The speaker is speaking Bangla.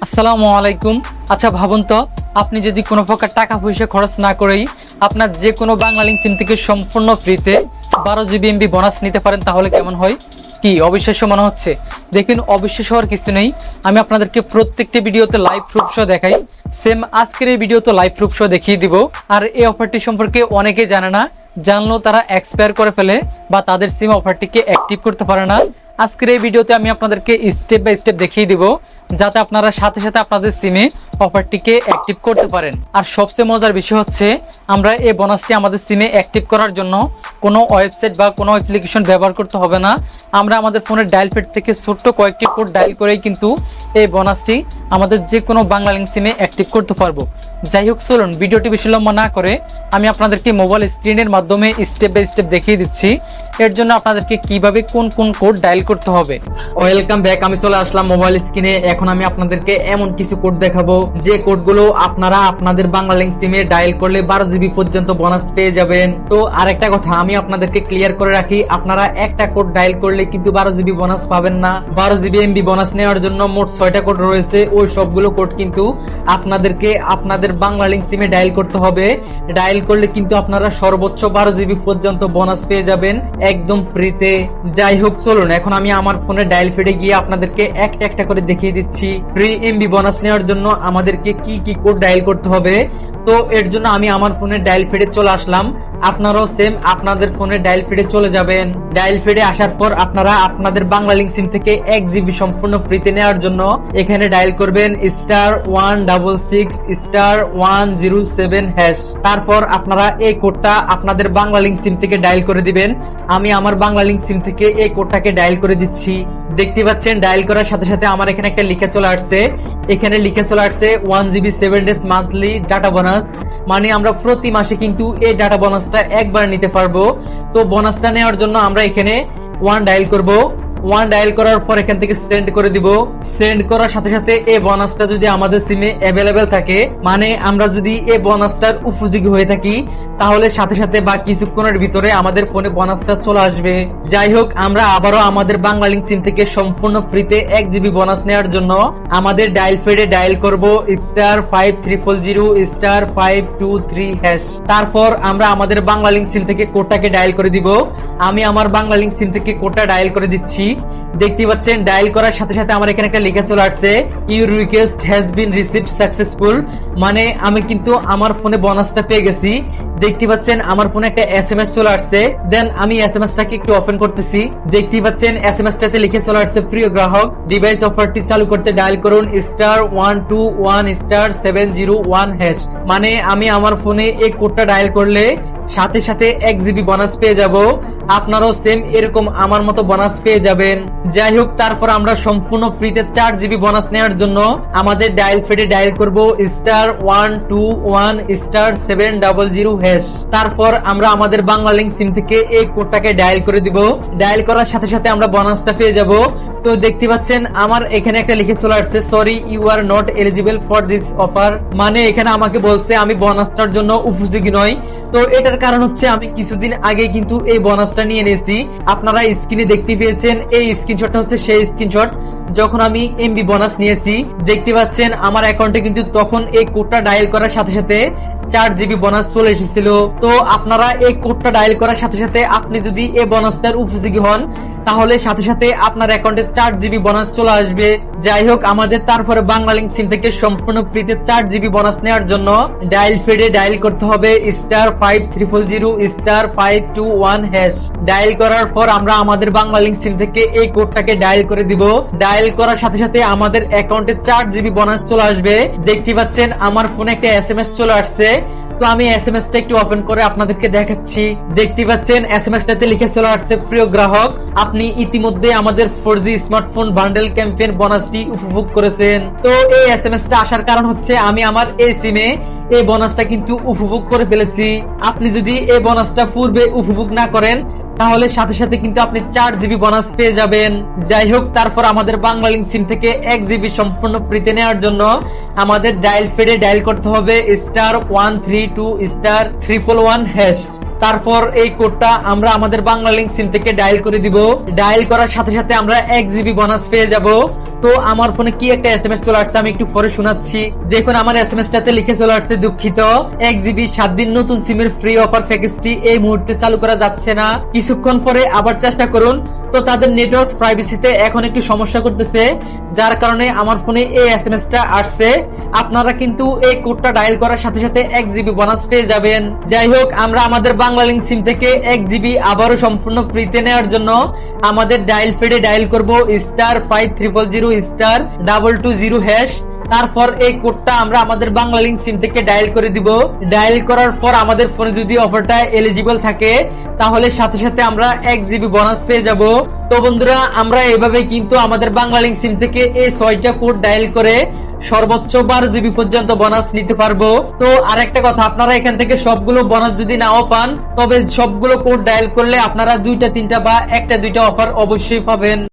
আসসালামু আলাইকুম। আচ্ছা ভাবুন তো, আপনি যদি কোনো প্রকার টাকা পয়সা খরচ না করেই আপনার যে কোনো বাংলালিংক সিম থেকে সম্পূর্ণ ফ্রিতে 12 GB MB বোনাস নিতে পারেন, তাহলে কেমন হয়? কি অবিশ্বাস্য মনে হচ্ছে? দেখুন, অবিশ্বাস হওয়ার কিছু নেই। আমি আপনাদেরকে প্রত্যেকটি ভিডিওতে লাইভ প্রুফ সহ দেখাই। সেম আজকের এই ভিডিওতে লাইভ প্রুফ সহ দেখিয়ে দিব। আর এই অফারটি সম্পর্কে অনেকেই জানে না, জানলেও তারা এক্সপায়ার করে ফেলে বা তাদের সিম অফারটিকে অ্যাক্টিভ করতে পারে না। আজকের এই ভিডিওতে আমি আপনাদেরকে স্টেপ বাই স্টেপ দেখিয়ে দিব, যাতে আপনারা সাথে সাথে আপনাদের সিমে অফারটিকে অ্যাক্টিভ করতে পারেন। আর সবচেয়ে মজার বিষয় হচ্ছে, আমরা এই বোনাসটি আমাদের সিমে অ্যাক্টিভ করার জন্য কোনো ওয়েবসাইট বা কোনো অ্যাপ্লিকেশন ব্যবহার করতে হবে না। আমরা আমাদের ফোনের ডায়াল প্যাড থেকে ছোট্ট কয়েকটি কোড ডায়াল করেই কিন্তু এই বোনাসটি আমাদের যে কোনো বাংলালিংক সিমে অ্যাক্টিভ করতে পারবো। যাই হোক, চলুন ভিডিওটি বেশি লম্বা না করে আমি আপনাদেরকে মোবাইল স্ক্রিনের মাধ্যমে স্টেপ বাই স্টেপ দেখিয়ে দিচ্ছি এর জন্য আপনাদেরকে কিভাবে কোন কোন কোড ডায়াল করতে হবে। ওয়েলকাম ব্যাক, আমি চলে আসলাম মোবাইল স্ক্রিনে। এখন আমি আপনাদেরকে এমন কিছু কোড দেখাবো যে কোডগুলো আপনারা আপনাদের বাংলালিংক সিমে ডায়াল করলে 12 GB পর্যন্ত বোনাস পেয়ে যাবেন। তো আরেকটা কথা আমি আপনাদেরকে ক্লিয়ার করে রাখি, আপনারা একটা কোড ডায়াল করলে কিন্তু 12 GB বোনাস পাবেন না। 12 GB MB বোনাস নেওয়ার জন্য মোট 6টা কোড রয়েছে। ওই সবগুলো কোড কিন্তু আপনাদেরকে আপনাদের বাংলালিংক সিমে ডায়াল করতে হবে। ডায়াল করলে কিন্তু আপনারা সর্বোচ্চ 12 GB পর্যন্ত বোনাস পেয়ে যাবেন একদম ফ্রিতে। যাই হোক, চলুন এখন আমি আমার ফোনে ডায়াল প্যাডে গিয়ে আপনাদেরকে একটা একটা করে দেখিয়ে দিচ্ছি ফ্রি এমবি বোনাস নেওয়ার জন্য আমাদেরকে কি কি কোড ডায়াল করতে হবে। তো এর জন্য আমি আমার ফোনে ডায়াল প্যাডে চলে আসলাম। আপনারাও সেম আপনাদের ফোনে ডায়াল প্যাডে চলে যাবেন। ডায়াল প্যাডে আসার পর আপনারা আপনাদের বাংলালিংক সিম থেকে 1 GB সম্পূর্ণ ফ্রিতে নেওয়ার জন্য এখানে ডায়াল করবেন *166*107#। তারপর আপনারা এই কোডটা আপনাদের বাংলালিংক সিম থেকে ডায়াল করে দিবেন। আমি আমার বাংলালিংক সিম থেকে এই কোডটাকে ডায়াল করে দিচ্ছি। দেখতে পাচ্ছেন ডায়াল করার সাথে সাথে আমার এখানে একটা লিখে চলে আসছে। এখানে লিখে চলে আসছে 1 GB 7 days monthly data bonus. মানে আমরা প্রতি মাসে কিন্তু এই ডাটা বোনাসটা একবার নিতে পারবো। তো বোনাসটা নেওয়ার জন্য আমরা এখানে 1 ডায়াল করব। 1 ডায়াল করার পর এখান থেকে সেন্ড করে দিব। সেন্ড করার সাথে সাথে এই বোনাসটা যদি আমাদের সিমে অ্যাভেলেবেল থাকে, মানে আমরা যদি এই বোনাসটার উপযোগী হয়ে থাকি, তাহলে সাথে সাথে বা কিছুক্ষণের ভিতরে আমাদের ফোনে বোনাসটা চলে আসবে। যাই হোক, আমরা আবারও আমাদের বাংলালিংক সিম থেকে সম্পূর্ণ ফ্রিতে 1 GB বোনাস নেওয়ার জন্য আমাদের ডায়াল প্যাডে ডায়াল করব *5300*523#। তারপর আমরা আমাদের বাংলালিংক সিম থেকে কোডটাকে ডায়াল করে দিব। আমি আমার বাংলালিংক সিম থেকে কোডটা ডায়াল করে দিচ্ছি। দেখতে পাচ্ছেন ডায়াল করার সাথে সাথে আমার এখানে একটা লেখা চলে আসছে your request has been received successful. মানে আমি কিন্তু আমার ফোনে বোনাসটা পেয়ে গেছি। দেখতে পাচ্ছেন আমার ফোনে একটা SMS চলে আসছে। দেন আমি SMS-টাকে একটু ওপেন করতেছি। দেখতে পাচ্ছেন SMS-টাতে লিখে চলে আসছে, প্রিয় গ্রাহক, ডিভাইস অফারটি চালু করতে ডায়াল করুন *121*701#। মানে আমি আমার ফোনে এই কোডটা ডায়াল করলে সাথে সাথে 1 GB বোনাস পেয়ে যাব। আপনারাও সেম এরকম আমার মতো বোনাস পেয়ে যাবেন। যাই হোক, তারপর আমরা সম্পূর্ণ ফ্রিতে 4 GB বোনাস নেওয়ার জন্য আমাদের ডায়াল প্যাডে ডায়াল করব *121*700#। তারপর আমরা আমাদের বাংলালিংক সিম থেকে এই কোডটাকে ডায়াল করে দিব। ডায়াল করার সাথে সাথে আমরা বোনাসটা পেয়ে যাব। তো দেখতে পাচ্ছেন আমার এখানে একটা লিখে চলে আসছে, sorry you are not eligible for this offer. মানে এখানে আমাকে বলছে আমি বোনাসটার জন্য উপযোগী নই। তো এটার কারণ হচ্ছে আমি কিছুদিন আগে কিন্তু এই বোনাসটা নিয়ে নিয়েছি। আপনারা স্ক্রিনে দেখতে পেয়েছেন, এই স্ক্রিনশটটা হচ্ছে সেই স্ক্রিনশট যখন আমি এমবি বোনাস নিয়েছি। দেখতে পাচ্ছেন আমার অ্যাকাউন্টে কিন্তু তখন এই কোডটা ডায়াল করার সাথে সাথে 4 GB বোনাস চলে এসেছিল। তো আপনারা এই কোডটা ডায়াল করার সাথে সাথে আপনি যদি এই বোনাসটার উপযোগী হন, তাহলে সাথে সাথে আপনার অ্যাকাউন্টে 4 GB বোনাস চলে আসবে। যাই হোক, আমাদের তারপরে বাংলালিংক সিম থেকে সম্পূর্ণ ফ্রিতে 4 GB বোনাস নেওয়ার জন্য ডায়াল প্যাডে ডায়াল করতে হবে *5300*521#। ডায়াল করার পর আমরা আমাদের বাংলালিংক সিম থেকে এই কোডটাকে ডায়াল করে দিব। ডায়াল করার সাথে সাথে আমাদের অ্যাকাউন্টে 4 GB বোনাস চলে আসবে। দেখতে পাচ্ছেন আমার ফোনে একটা SMS চলে আসছে। তো আমি SMS-টা একটু ওপেন করে আপনাদেরকে দেখাচ্ছি। দেখতে পাচ্ছেন SMS-টাতে লিখে চলে আসছে, প্রিয় গ্রাহক, আপনি ইতিমধ্যে আমাদের 4G স্মার্টফোন বান্ডেল ক্যাম্পেইন বোনাসটি উপভোগ করেছেন। তো এই SMS-টা আসার কারণ হচ্ছে আমি আমার এই সিমে এই বোনাসটা কিন্তু উপভোগ করে ফেলেছি। আপনি যদি এই বোনাসটা পূর্বে উপভোগ না করেন, তাহলে সাথে সাথে কিন্তু আপনি 4 GB বোনাস পেয়ে যাবেন। যাই হোক, তারপর আমাদের বাংলালিংক সিম থেকে 1 GB সম্পূর্ণ ফ্রিতে নেওয়ার জন্য আমাদের ডায়াল প্যাডে ডায়াল করতে হবে *132*111#। তারপর এই কোডটা আমরা আমাদের বাংলা লিংক সিম থেকে ডায়াল করে দিব। ডায়াল করার সাথে সাথে আমরা 1 জিবি বোনাস পেয়ে যাব। তো আমার ফোনে কি একটা এসএমএস চলে আসছে, আমি একটু পরে শোনাচ্ছি। দেখুন আমার এসএমএস টাতে লিখে চলে আসছে, দুঃখিত 1 জিবি 7 দিন নতুন সিমের ফ্রি অফার প্যাকেজটি এই মুহূর্তে চালু করা যাচ্ছে না, কিছুক্ষণ পরে আবার চেষ্টা করুন। তো তাদের নেটওয়ার্ক প্রাইভেসিতে এখন একটু সমস্যা করতেছে, যার কারণে আমার ফোনে এই এসএমএসটা আসছে। আপনারা কিন্তু এই কোডটা ডায়াল করার সাথে সাথে 1 জিবি বোনাস পেয়ে যাবেন। যাই হোক, আমরা আমাদের বাংলা লিংক সিম থেকে 1 জিবি আবারও সম্পূর্ণ ফ্রিতে নেওয়ার জন্য আমাদের ডায়াল ফিডে ডায়াল করব *5000*220#। তারপর এই কোডটা আমরা আমাদের বাংলা লিংক সিম থেকে ডায়াল করে দিব। ডায়াল করার পর আমাদের ফোনে যদি অফারটা এলিজিবল থাকে তাহলে সাথে সাথে আমরা 1 জিবি বোনাস পেয়ে যাব। তো বন্ধুরা, আমরা এইভাবে কিন্তু আমাদের বাংলা লিংক সিম থেকে এই 6টা কোড ডায়াল করে সর্বোচ্চ 12 জিবি পর্যন্ত বোনাস নিতে পারবো। তো আরেকটা কথা, আপনারা এখান থেকে সবগুলো বোনাস যদি নাও পান, তবে সবগুলো কোড ডায়াল করলে আপনারা 2টা 3টা বা 1টা 2টা অফার অবশ্যই পাবেন।